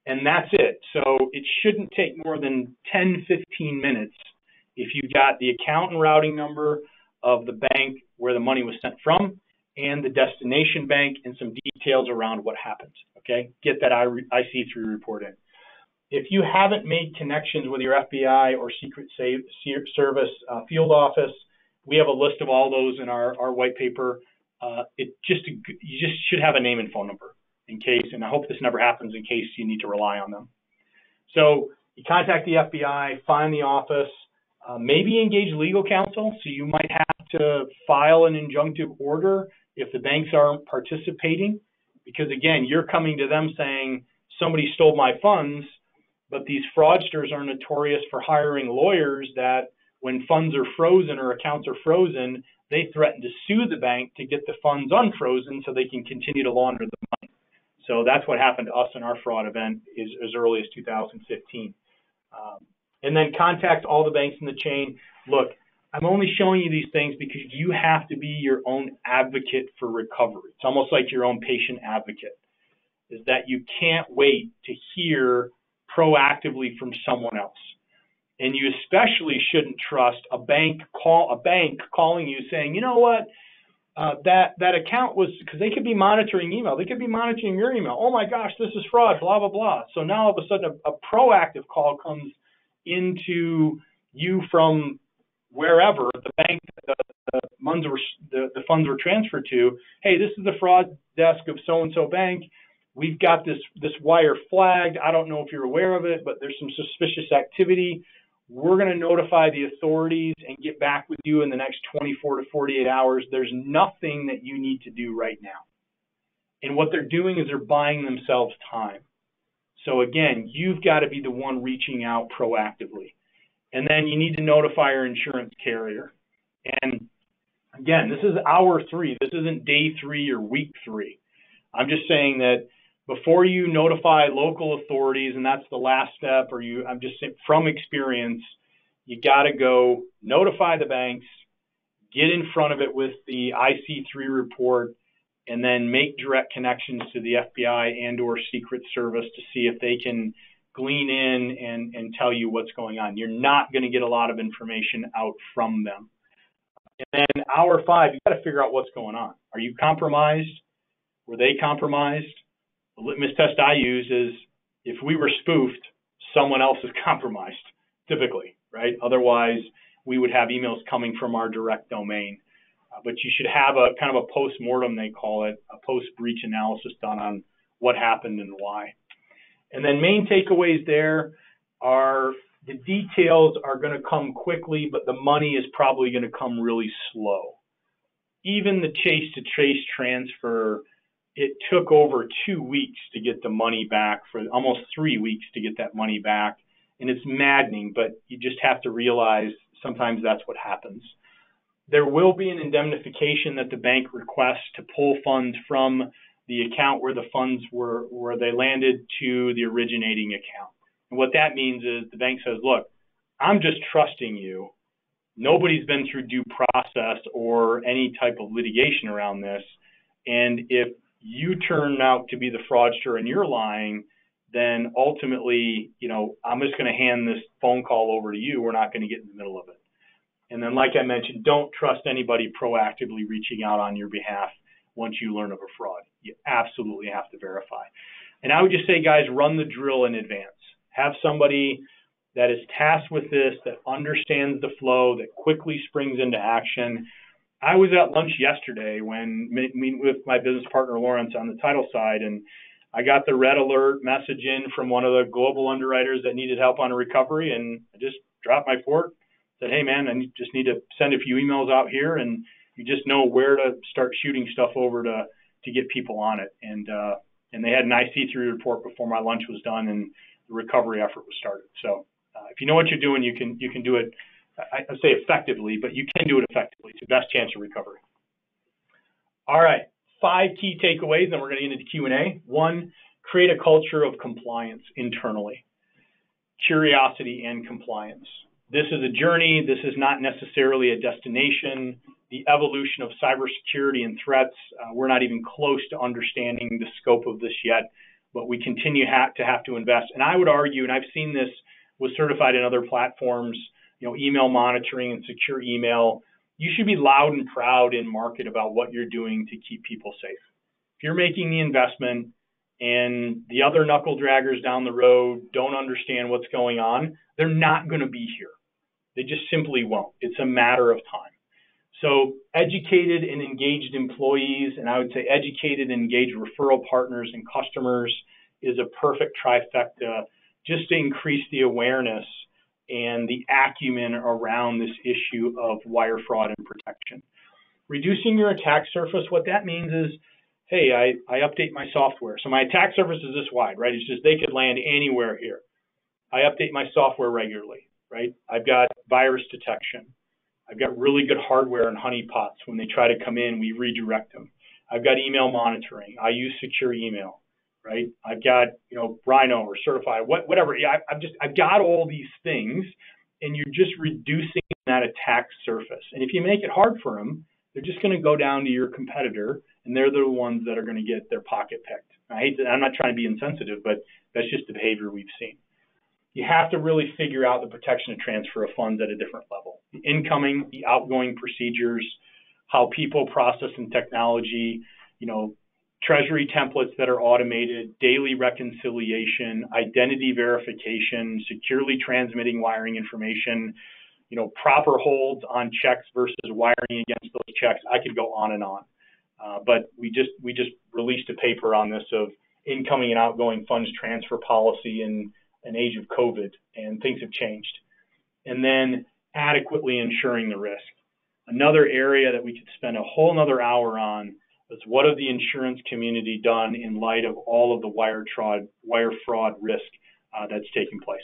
And that's it. So it shouldn't take more than 10, 15 minutes if you've got the account and routing number of the bank where the money was sent from and the destination bank and some details around what happened, okay? Get that IC3 report in. If you haven't made connections with your FBI or Secret Service field office, we have a list of all those in our white paper. You just should have a name and phone number in case, and I hope this never happens in case you need to rely on them. So you contact the FBI, find the office, maybe engage legal counsel. So you might have to file an injunctive order if the banks aren't participating, because again, you're coming to them saying somebody stole my funds, but these fraudsters are notorious for hiring lawyers that when funds are frozen or accounts are frozen, they threaten to sue the bank to get the funds unfrozen so they can continue to launder the money. So that's what happened to us in our fraud event as early as 2015. And then contact all the banks in the chain. Look, I'm only showing you these things because you have to be your own advocate for recovery. It's almost like your own patient advocate, is that you can't wait to hear proactively from someone else. And you especially shouldn't trust a bank calling you saying, you know what, that account was, because they could be monitoring email. They could be monitoring your email. Oh my gosh, this is fraud, blah, blah, blah. So now all of a sudden a proactive call comes into you from wherever the bank the funds were transferred to. Hey, this is the fraud desk of so-and-so bank. We've got this wire flagged. I don't know if you're aware of it, but there's some suspicious activity. We're going to notify the authorities and get back with you in the next 24 to 48 hours. There's nothing that you need to do right now. And what they're doing is they're buying themselves time. So again, you've got to be the one reaching out proactively. And then you need to notify your insurance carrier. And again, this is hour 3. This isn't day 3 or week 3. I'm just saying that before you notify local authorities, and that's the last step, I'm just saying from experience, you got to go notify the banks, get in front of it with the IC3 report, and then make direct connections to the FBI and or Secret Service to see if they can glean in and tell you what's going on. You're not going to get a lot of information out from them. And then hour 5, you got to figure out what's going on. Are you compromised? Were they compromised? The litmus test I use is if we were spoofed, someone else is compromised, typically, right? Otherwise, we would have emails coming from our direct domain. But you should have a kind of a post-mortem, they call it, a post-breach analysis done on what happened and why. And then main takeaways there are the details are going to come quickly, but the money is probably going to come really slow. Even the chase-to-trace transfer, it took over 2 weeks to get the money back, for almost 3 weeks to get that money back. And it's maddening, but you just have to realize sometimes that's what happens. There will be an indemnification that the bank requests to pull funds from the account where the funds where they landed to the originating account. And what that means is the bank says, look, I'm just trusting you. Nobody's been through due process or any type of litigation around this. And if you turn out to be the fraudster and you're lying, then ultimately, I'm just going to hand this phone call over to you. We're not going to get in the middle of it. And then, like I mentioned, don't trust anybody proactively reaching out on your behalf once you learn of a fraud. You absolutely have to verify. And I would just say, guys, run the drill in advance. Have somebody that is tasked with this, that understands the flow, that quickly springs into action. I was at lunch yesterday when meeting with my business partner, Lawrence, on the title side, and I got the red alert message in from one of the global underwriters that needed help on a recovery, and I just dropped my fork, said, hey man, I just need to send a few emails out here, and you just know where to start shooting stuff over to get people on it. And they had an IC3 report before my lunch was done, and the recovery effort was started. So if you know what you're doing, you can do it, I say effectively, but you can do it effectively. It's the best chance of recovery. All right, 5 key takeaways, then we're going to get into Q&A. 1, create a culture of compliance internally. Curiosity and compliance. This is a journey. This is not necessarily a destination. The evolution of cybersecurity and threats, we're not even close to understanding the scope of this yet, but we continue to have to invest. And I would argue, and I've seen this was certified in other platforms, email monitoring and secure email. You should be loud and proud in market about what you're doing to keep people safe. If you're making the investment and the other knuckle draggers down the road don't understand what's going on, they're not going to be here. They just simply won't. It's a matter of time. So educated and engaged employees, and I would say educated and engaged referral partners and customers is a perfect trifecta just to increase the awareness and the acumen around this issue of wire fraud and protection. Reducing your attack surface, what that means is, hey, I update my software. So my attack surface is this wide, right? It's just they could land anywhere here. I update my software regularly, right? I've got virus detection. I've got really good hardware and honeypots. When they try to come in, we redirect them. I've got email monitoring. I use secure email, right? I've got, Rhino or Certified, whatever. Yeah, I've got all these things, and you're just reducing that attack surface. And if you make it hard for them, they're just going to go down to your competitor, and they're the ones that are going to get their pocket picked. I'm not trying to be insensitive, but that's just the behavior we've seen. You have to really figure out the protection and transfer of funds at a different level. The incoming, the outgoing procedures, how people process and technology, treasury templates that are automated, daily reconciliation, identity verification, securely transmitting wiring information, proper holds on checks versus wiring against those checks. I could go on and on. But we just released a paper on this of incoming and outgoing funds transfer policy in an age of COVID, and things have changed. And then adequately insuring the risk. Another area that we could spend a whole nother hour on is what have the insurance community done in light of all of the wire fraud risk that's taking place.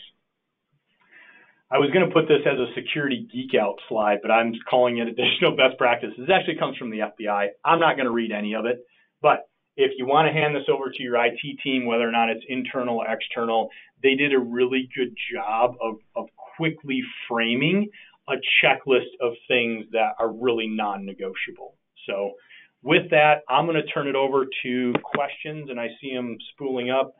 I was going to put this as a security geek out slide, but I'm calling it additional best practices. This actually comes from the FBI. I'm not going to read any of it, but if you want to hand this over to your IT team, whether or not it's internal or external, they did a really good job of quickly framing a checklist of things that are really non-negotiable. So with that, I'm going to turn it over to questions, and I see them spooling up.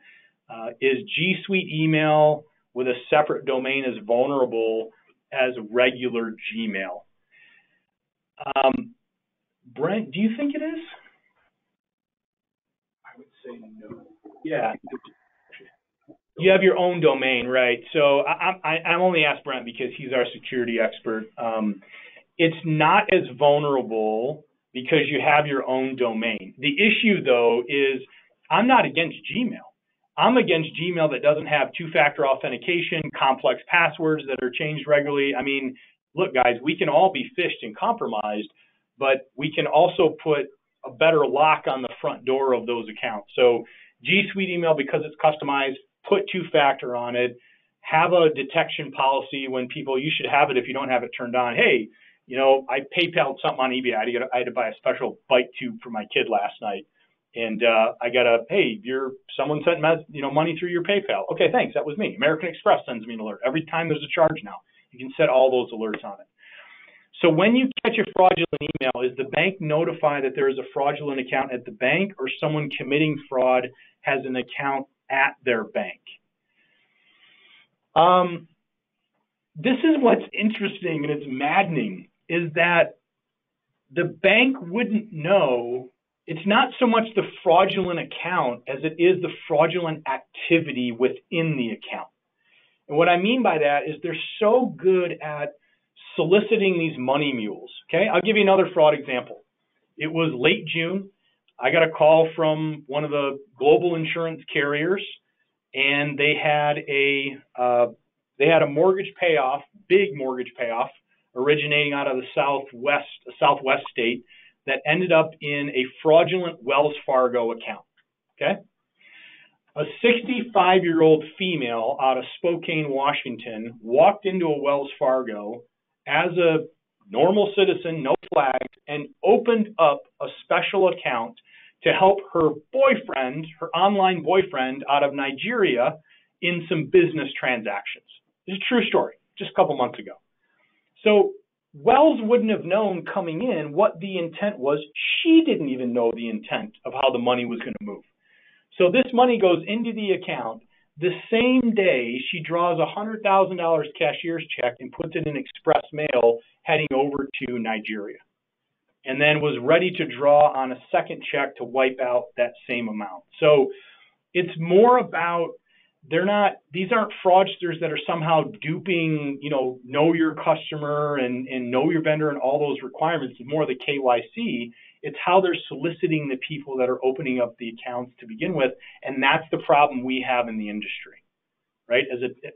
Is G Suite email with a separate domain as vulnerable as regular Gmail? Brent, do you think it is? I would say no. Yeah. You have your own domain, right? So I only asked Brent because he's our security expert. It's not as vulnerable because you have your own domain. The issue, though, is I'm not against Gmail. I'm against Gmail that doesn't have two-factor authentication, complex passwords that are changed regularly. I mean, look, guys, we can all be phished and compromised, but we can also put a better lock on the front door of those accounts. So G Suite email, because it's customized, put two-factor on it, have a detection policy when people, you should have it if you don't have it turned on. Hey, I PayPal'd something on eBay. I had to buy a special bite tube for my kid last night. And I got someone sent money through your PayPal. Okay, thanks, that was me. American Express sends me an alert. Every time there's a charge now, you can set all those alerts on it. So when you catch a fraudulent email, is the bank notified that there is a fraudulent account at the bank, or someone committing fraud has an account at their bank? This is what's interesting and it's maddening, is that the bank wouldn't know. It's not so much the fraudulent account as it is the fraudulent activity within the account. And what I mean by that is they're so good at soliciting these money mules. Okay, I'll give you another fraud example. It was late June. I got a call from one of the global insurance carriers, and they had a mortgage payoff, big mortgage payoff, originating out of the southwest state that ended up in a fraudulent Wells Fargo account. Okay, a 65-year-old female out of Spokane, Washington, walked into a Wells Fargo as a normal citizen, no flags, and opened up a special account to help her boyfriend, her online boyfriend out of Nigeria, in some business transactions. It's a true story, just a couple months ago. So Wells wouldn't have known coming in what the intent was. She didn't even know the intent of how the money was going to move. So this money goes into the account. The same day, she draws a $100,000 cashier's check and puts it in express mail heading over to Nigeria, and then was ready to draw on a second check to wipe out that same amount. So it's more about, these aren't fraudsters that are somehow duping, know your customer and know your vendor and all those requirements. It's more the KYC. It's how they're soliciting the people that are opening up the accounts to begin with. And that's the problem we have in the industry, right?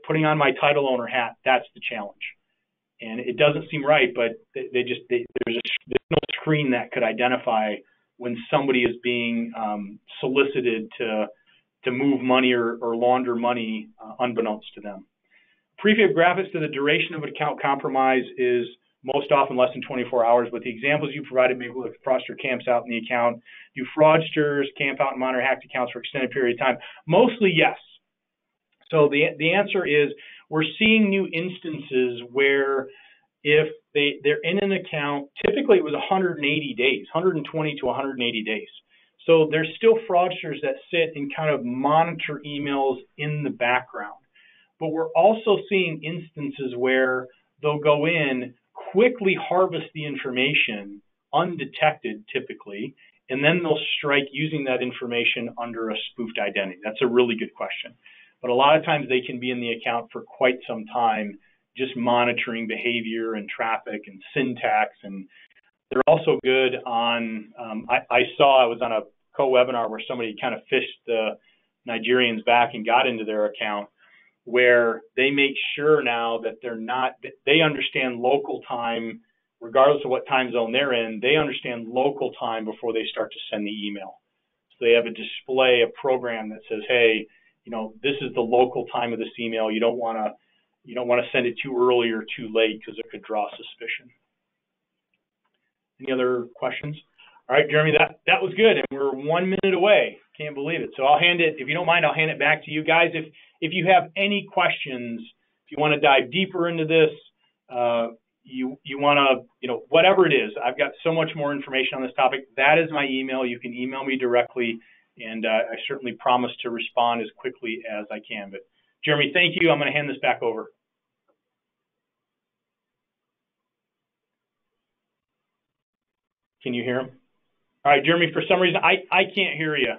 Putting on my title owner hat, that's the challenge. And it doesn't seem right, but there's no screen that could identify when somebody is being solicited to move money or launder money unbeknownst to them. Prefab graphics to the duration of an account compromise is most often less than 24 hours, but the examples you provided maybe look if fraudster camps out in the account. Do fraudsters camp out and monitor hacked accounts for extended period of time? Mostly yes. So the answer is we're seeing new instances where if they're in an account, typically it was 180 days, 120 to 180 days. So there's still fraudsters that sit and kind of monitor emails in the background. But we're also seeing instances where they'll go in, quickly harvest the information, undetected typically, and then they'll strike using that information under a spoofed identity. That's a really good question. But a lot of times they can be in the account for quite some time, just monitoring behavior and traffic and syntax. And they're also good on, I was on a co-webinar where somebody kind of fished the Nigerians back and got into their account, where they make sure now that they understand local time, regardless of what time zone they're in, they understand local time before they start to send the email. So they have a display, a program that says, hey, this is the local time of this email. You don't want to send it too early or too late because it could draw suspicion. Any other questions? All right, Jeremy, that was good, and we're 1 minute away. Can't believe it. So if you don't mind, I'll hand it back to you guys. If you have any questions, if you want to dive deeper into this, you want to, whatever it is, I've got so much more information on this topic. That is my email. You can email me directly, and I certainly promise to respond as quickly as I can. But Jeremy, thank you. I'm going to hand this back over. Can you hear him? All right, Jeremy, for some reason, I can't hear you.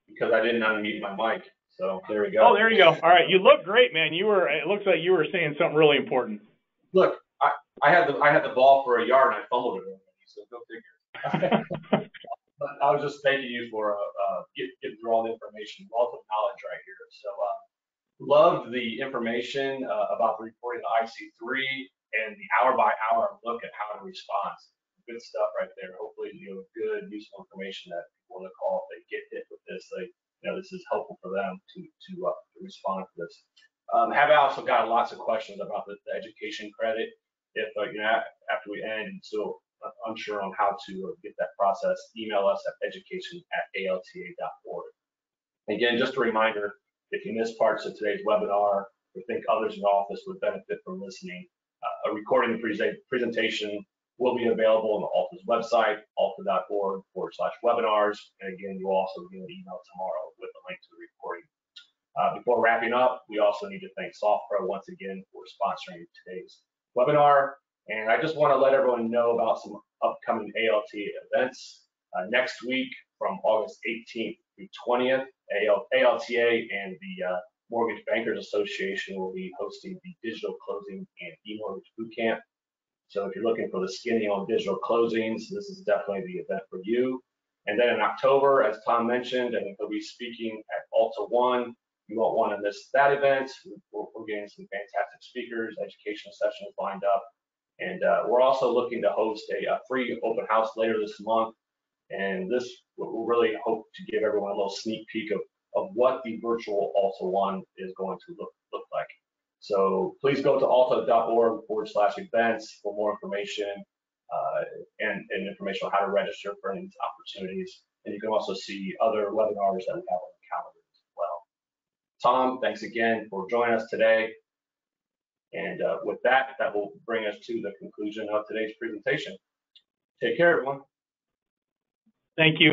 Because I didn't unmute my mic. So there we go. Oh, there you go. All right, you look great, man. It looks like you were saying something really important. Look, I had the ball for a yard and I fumbled it already, so go figure. But I was just thanking you for getting through all the information, wealth of knowledge right here. So loved the information about the reporting of IC3 and the hour-by-hour look at how to respond. Good stuff right there. Hopefully, good, useful information that people on the call, if they get hit with this, this is helpful for them to respond to this. Have also got lots of questions about the education credit. If after we end and still unsure on how to get that process, email us at education@alta.org. Again, just a reminder, if you missed parts of today's webinar or think others in the office would benefit from listening, a recording of the presentation will be available on the ALTA's website, alta.org/webinars. And again, you'll also get an email tomorrow with a link to the recording. Before wrapping up, we also need to thank SoftPro once again for sponsoring today's webinar. And I just want to let everyone know about some upcoming ALTA events. Next week, from August 18th through 20th, ALTA and the Mortgage Bankers Association will be hosting the Digital Closing and eMortgage Bootcamp. So if you're looking for the skinny on digital closings, this is definitely the event for you. And then in October, as Tom mentioned, I think he'll be speaking at ALTA 1. You won't want to miss that event. We're getting some fantastic speakers, educational sessions lined up. And we're also looking to host a free open house later this month. And this will really hope to give everyone a little sneak peek of what the virtual ALTA 1 is going to look like. So please go to alta.org/events for more information and information on how to register for any of these opportunities. And you can also see other webinars that we have on the calendar as well. Tom, thanks again for joining us today. And with that, that will bring us to the conclusion of today's presentation. Take care, everyone. Thank you.